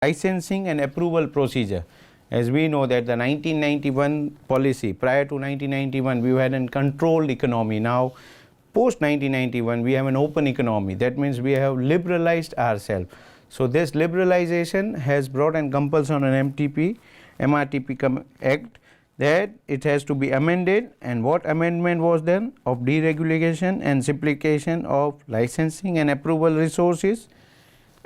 licensing and approval procedure. As we know that the 1991 policy, prior to 1991 we had a controlled economy. Now post 1991 we have an open economy. That means we have liberalized ourselves. So this liberalization has brought and compulsion on an MRTP Act that it has to be amended. And what amendment was done? Of deregulation and simplification of licensing and approval resources,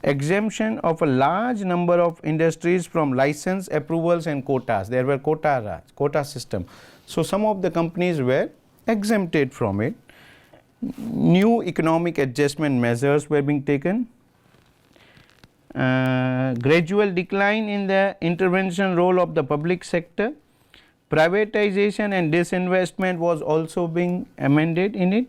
exemption of a large number of industries from license approvals and quotas. There were quota system. So some of the companies were exempted from it. New economic adjustment measures were being taken. Gradual decline in the intervention role of the public sector. Privatization and disinvestment was also being amended in it,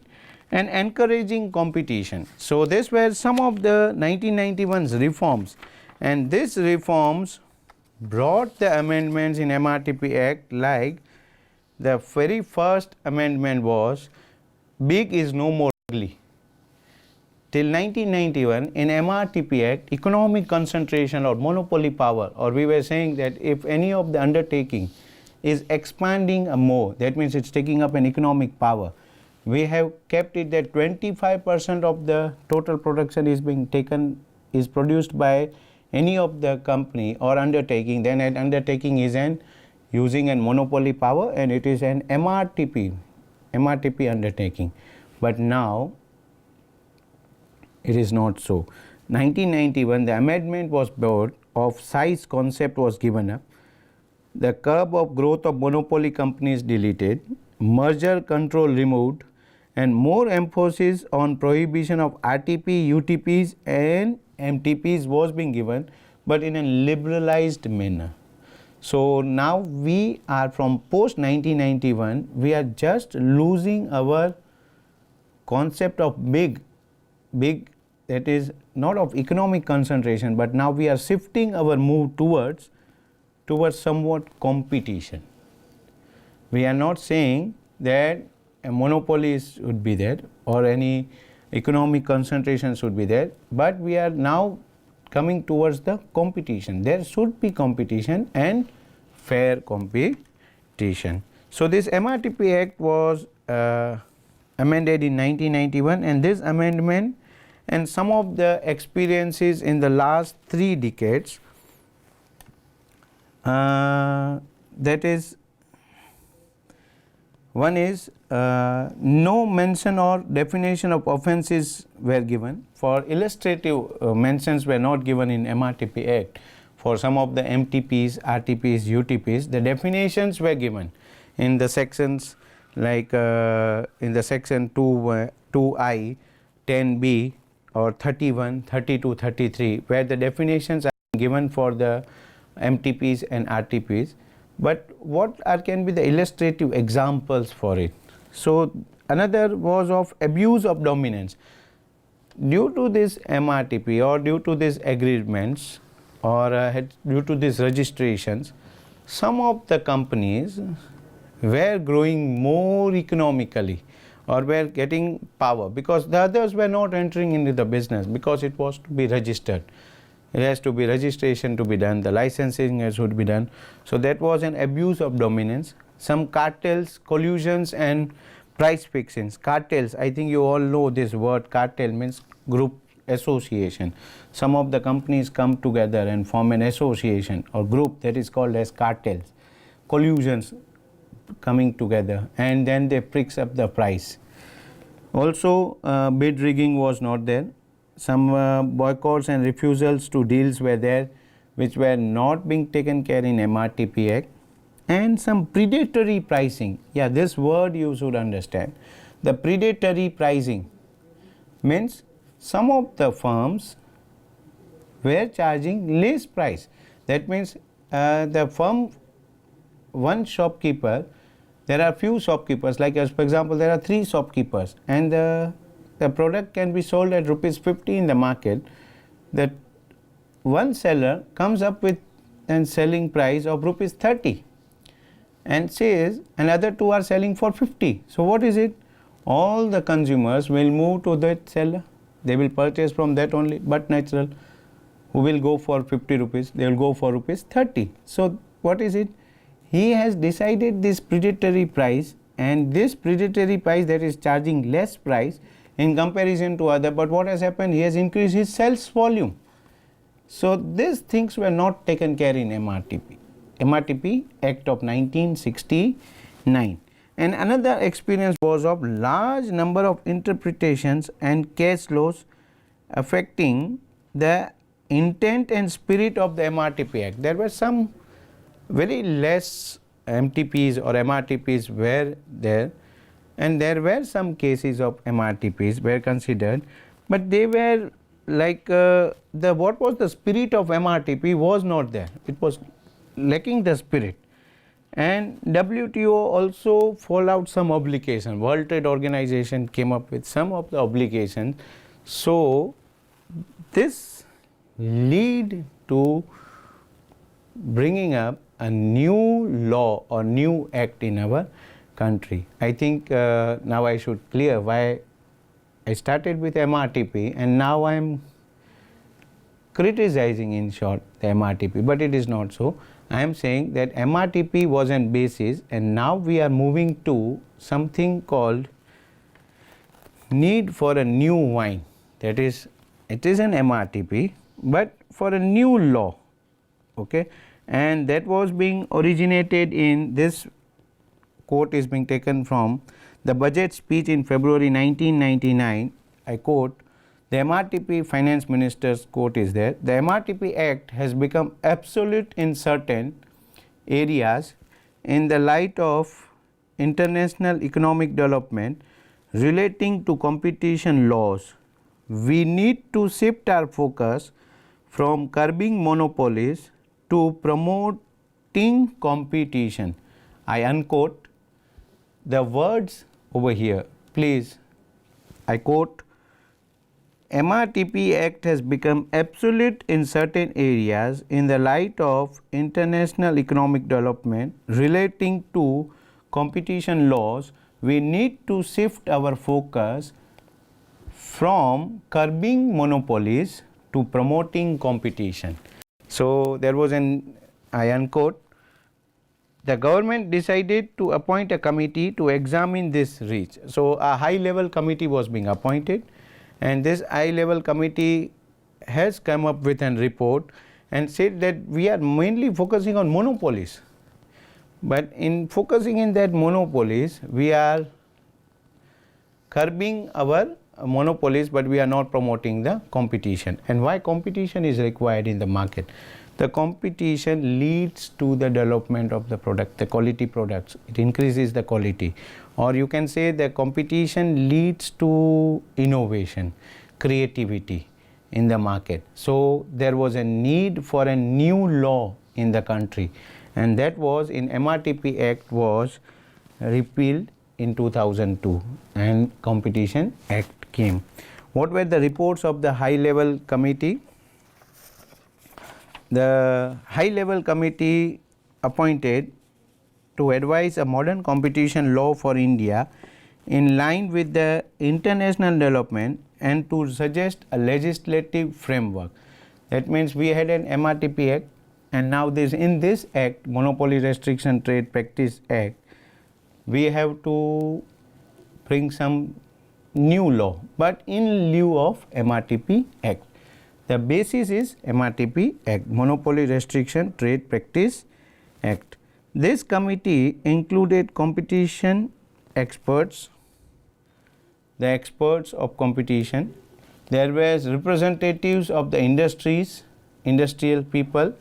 and encouraging competition. So these were some of the 1991's reforms, and these reforms brought the amendments in MRTP Act. Like the very first amendment was big is no more ugly. Till 1991 in MRTP Act, economic concentration or monopoly power, or we were saying that if any of the undertaking is expanding more, that means it's taking up an economic power. We have kept it that 25% of the total production is being taken, is produced by any of the company or undertaking, then an undertaking is using a monopoly power, and it is an MRTP undertaking. But now it is not so. 1991 the amendment was brought, of size concept was given up, the curb of growth of monopoly companies deleted, merger control removed, and more emphasis on prohibition of RTP, UTPs and MTPs was being given, but in a liberalized manner. So now we are, from post 1991, we are just losing our concept of big, that is not of economic concentration, but now we are shifting our move towards somewhat competition. We are not saying that a monopoly should be there or any economic concentration should be there, but we are now coming towards the competition. There should be competition and fair competition. So this MRTP Act was amended in 1991, and this amendment and some of the experiences in the last 3 decades, that is, one is no mention or definition of offences were given. For illustrative mentions were not given in MRTP Act. For some of the MTPs, RTPs, UTPs, the definitions were given in the sections, like in the section 2I, 10B or 31, 32, 33, where the definitions are given for the MTPs and RTPs. But what can be the illustrative examples for it? So another was of abuse of dominance. Due to this MRTP or due to these agreements or due to these registrations, some of the companies were growing more economically or were getting power, because the others were not entering into the business because it was to be registered. It has to be registration to be done, the licensing should be done. So that was an abuse of dominance. Some cartels, collusions and price fixings. Cartels, I think you all know this word. Cartel means group association. Some of the companies come together and form an association or group, that is called as cartels. Collusions coming together, and then they fix up the price. Also bid rigging was not there. Some boycotts and refusals to deals were there, which were not being taken care in MRTP Act. And some predatory pricing. Yeah, this word you should understand. The predatory pricing means some of the firms were charging less price. That means the firm, one shopkeeper, there are few shopkeepers, like as for example there are 3 shopkeepers, and the product can be sold at rupees 50 in the market. That one seller comes up with a selling price of rupees 30 and says another 2 are selling for 50. So what is it? All the consumers will move to that seller. They will purchase from that only, but natural. who will go for 50 rupees, they will go for rupees 30. So what is it? He has decided this predatory price, and this predatory price that is charging less price in comparison to other, but what has happened? He has increased his sales volume. So these things were not taken care in MRTP. MRTP Act of 1969. And another experience was of large number of interpretations and case laws affecting the intent and spirit of the MRTP Act. There were some very less MTPs or MRTPs were there, and there were some cases of MRTPs were considered, but they were like what was the spirit of MRTP was not there. It was lacking the spirit. And WTO also followed some obligation. World Trade Organization came up with some of the obligations. So this lead to bringing up a new law or new act in our country. I think now I should clear why I started with MRTP and now I am criticizing in short the MRTP, but it is not so. I am saying that MRTP was an basis, and now we are moving to something called need for a new wine. That is, it is an MRTP, but for a new law, okay, and that was being originated in this quote is being taken from the budget speech in February 1999. I quote, the MRTP finance minister's quote is there. The MRTP Act has become obsolete in certain areas in the light of international economic development relating to competition laws. We need to shift our focus from curbing monopolies to promoting competition. I unquote the words over here. Please, I quote, MRTP Act has become obsolete in certain areas in the light of international economic development relating to competition laws. We need to shift our focus from curbing monopolies to promoting competition. So there was an, I unquote, the government decided to appoint a committee to examine this reach. So a high level committee was being appointed, and this high level committee has come up with a report and said that we are mainly focusing on monopolies, but in focusing in that monopolies we are curbing our monopolies, but we are not promoting the competition. And why competition is required in the market? The competition leads to the development of the product, the quality products. It increases the quality, or you can say the competition leads to innovation, creativity in the market. So there was a need for a new law in the country, and that was in MRTP Act was repealed in 2002 and Competition Act came. What were the reports of the high level committee? The high level committee appointed to advise a modern competition law for India in line with the international development and to suggest a legislative framework. That means we had an MRTP Act, and now this in this act, Monopoly Restriction Trade Practice Act, we have to bring some new law, but in lieu of MRTP Act. The basis is MRTP Act, Monopoly Restriction Trade Practice Act. This committee included competition experts, the experts of competition. There were representatives of the industries, industrial people,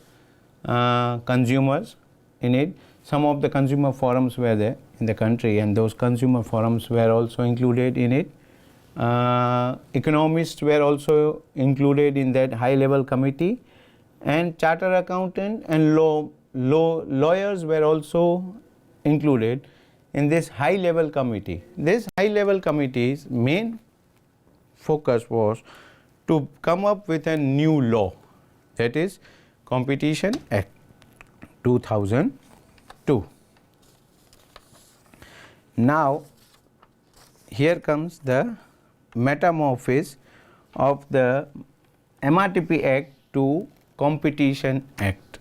consumers in it. Some of the consumer forums were there in the country, and those consumer forums were also included in it. Economists were also included in that high level committee, and chartered accountant and lawyers were also included in this high level committee. This high level committee's main focus was to come up with a new law, that is Competition Act 2002. Now here comes the metamorphosis of the MRTP Act to Competition Act.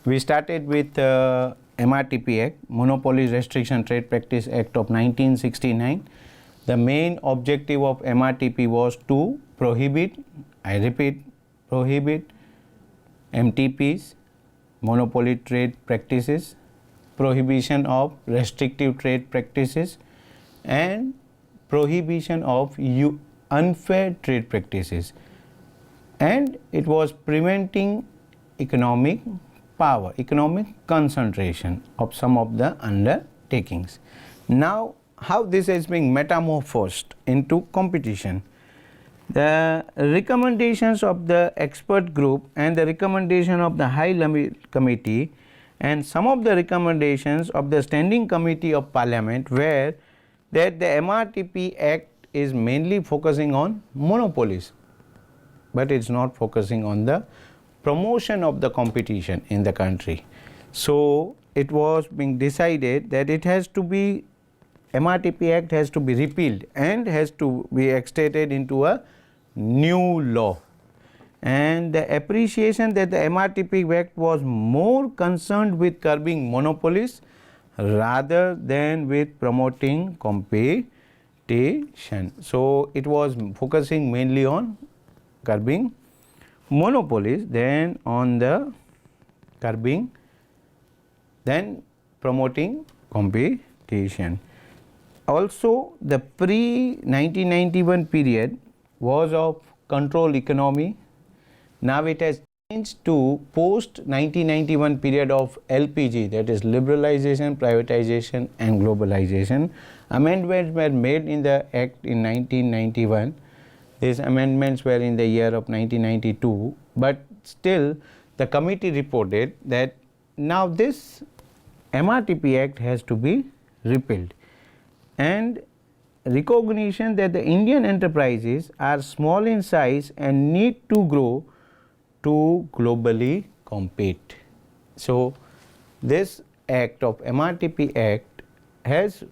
We started with MRTP Act, Monopoly Restriction Trade Practice Act of 1969. The main objective of MRTP was to prohibit, I repeat, prohibit MTPs, monopoly trade practices, prohibition of restrictive trade practices, and prohibition of unfair trade practices. And it was preventing economic power, economic concentration of some of the undertakings. Now, how this is being metamorphosed into competition? The recommendations of the expert group and the recommendation of the High Committee and some of the recommendations of the Standing Committee of Parliament were that the MRTP Act is mainly focusing on monopolies, but it's not focusing on the promotion of the competition in the country. So it was being decided that it has to be, MRTP Act has to be repealed and has to be extended into a new law. And the appreciation that the MRTP Act was more concerned with curbing monopolies rather than with promoting competition. So it was focusing mainly on curbing monopolies than on the curbing, then promoting competition. Also, the pre-1991 period was of control economy. Now it has changed to post-1991 period of LPG, that is liberalization, privatization and globalization. Amendments were made in the Act in 1991. These amendments were in the year of 1992, but still the committee reported that now this MRTP Act has to be repealed, and recognition that the Indian enterprises are small in size and need to grow to globally compete. So this act of MRTP Act has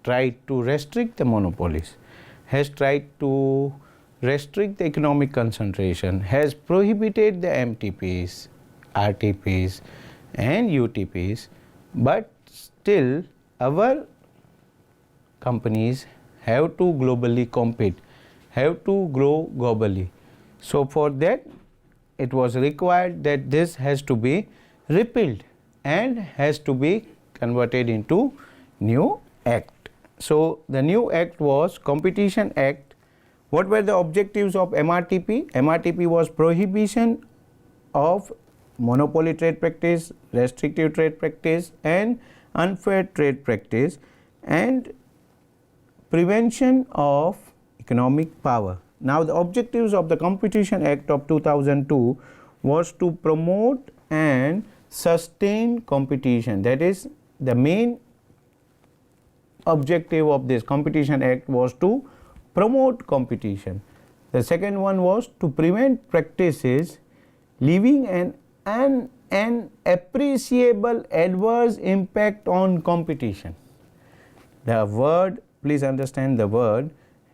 tried to restrict the monopolies, has tried to restrict the economic concentration, has prohibited the MTPs, RTPs and UTPs, but still our companies have to globally compete, have to grow globally. So for that it was required that this has to be repealed and has to be converted into new act. So the new act was Competition Act. What were the objectives of MRTP? MRTP was prohibition of monopoly trade practice, restrictive trade practice and unfair trade practice, and prevention of economic power. Now the objectives of the Competition Act of 2002 was to promote and sustain competition. That is, the main objective of this Competition Act was to promote competition. The second one was to prevent practices leaving an appreciable adverse impact on competition. The word, please understand the word,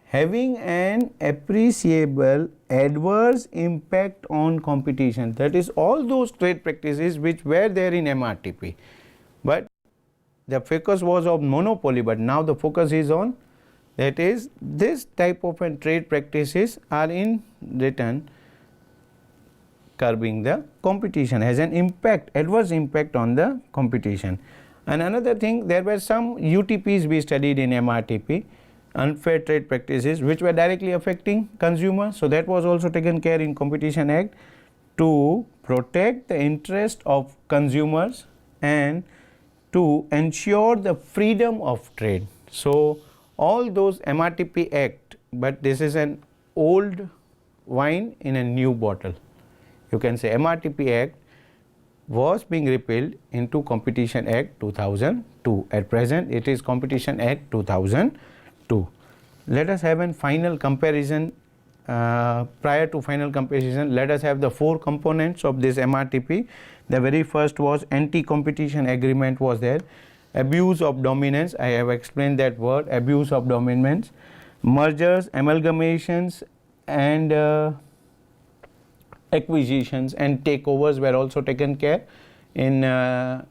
having an appreciable adverse impact on competition. That is all those trade practices which were there in MRTP, but the focus was on monopoly, but now the focus is on, that is, this type of trade practices are in return curbing the competition, has an impact, adverse impact on the competition. And another thing, there were some UTPs we studied in MRTP, unfair trade practices, which were directly affecting consumers. So that was also taken care in Competition Act to protect the interest of consumers and to ensure the freedom of trade. So all those MRTP Act, but this is an old wine in a new bottle. You can say MRTP Act was being repealed into Competition Act 2002. At present it is Competition Act 2002. Let us have a final comparison. Prior to final comparison, let us have the four components of this MRTP. The very first was anti-competition agreement was there. Abuse of dominance, I have explained that word, abuse of dominance. Mergers, amalgamations and acquisitions and takeovers were also taken care in the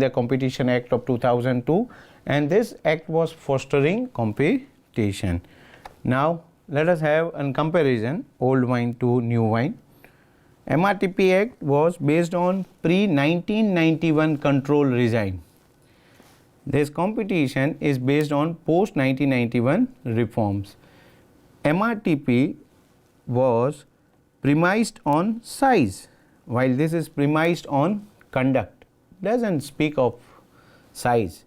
Competition Act of 2002, and this act was fostering competition. Now let us have a comparison old wine to new wine. MRTP Act was based on pre-1991 control regime. This competition is based on post-1991 reforms. MRTP was premised on size, while this is premised on conduct. Doesn't speak of size,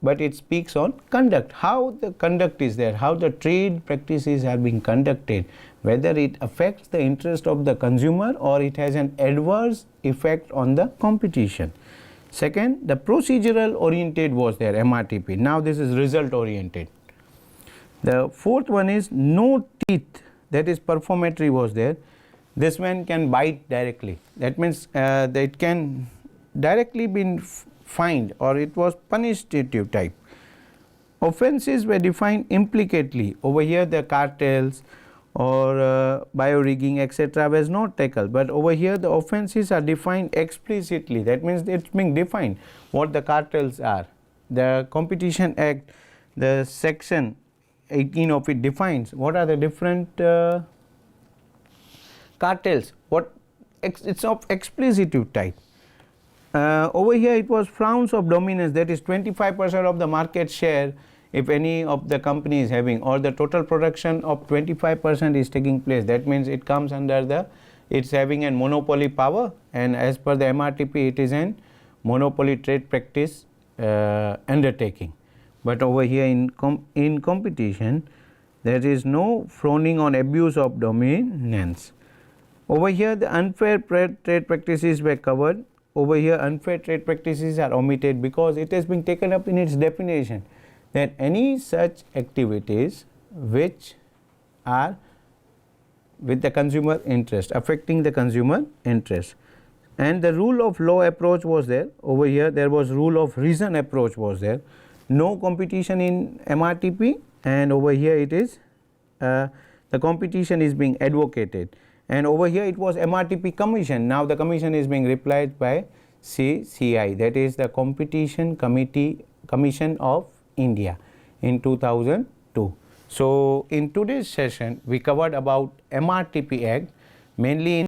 but it speaks on conduct, how the conduct is there, how the trade practices are being conducted, whether it affects the interest of the consumer or it has an adverse effect on the competition. Second, the procedural oriented was there, MRTP. Now this is result oriented. The fourth one is no teeth, that is performatory was there. This one can bite directly, that means that it can directly be fined or it was punitive type. Offences were defined implicitly. Over here the cartels or bio-rigging etc. was not tackled, but over here the offences are defined explicitly, that means it is being defined what the cartels are. The Competition Act, the section 18 of it defines what are the different cartels, what it's of explicitive type. Over here it was frowns of dominance, that is 25% of the market share if any of the company is having, or the total production of 25% is taking place, that means it comes under the, it's having a monopoly power, and as per the MRTP it is an monopoly trade practice undertaking. But over here in competition there is no frowning on abuse of dominance. Over here the unfair trade practices were covered. Over here unfair trade practices are omitted because it has been taken up in its definition that any such activities which are with the consumer interest, affecting the consumer interest. And the rule of law approach was there. Over here there was rule of reason approach was there. No competition in MRTP, and over here it is the competition is being advocated, and over here it was MRTP commission. Now the commission is being replaced by CCI, that is the Competition Commission of India in 2002. So in today's session we covered about MRTP Act, mainly in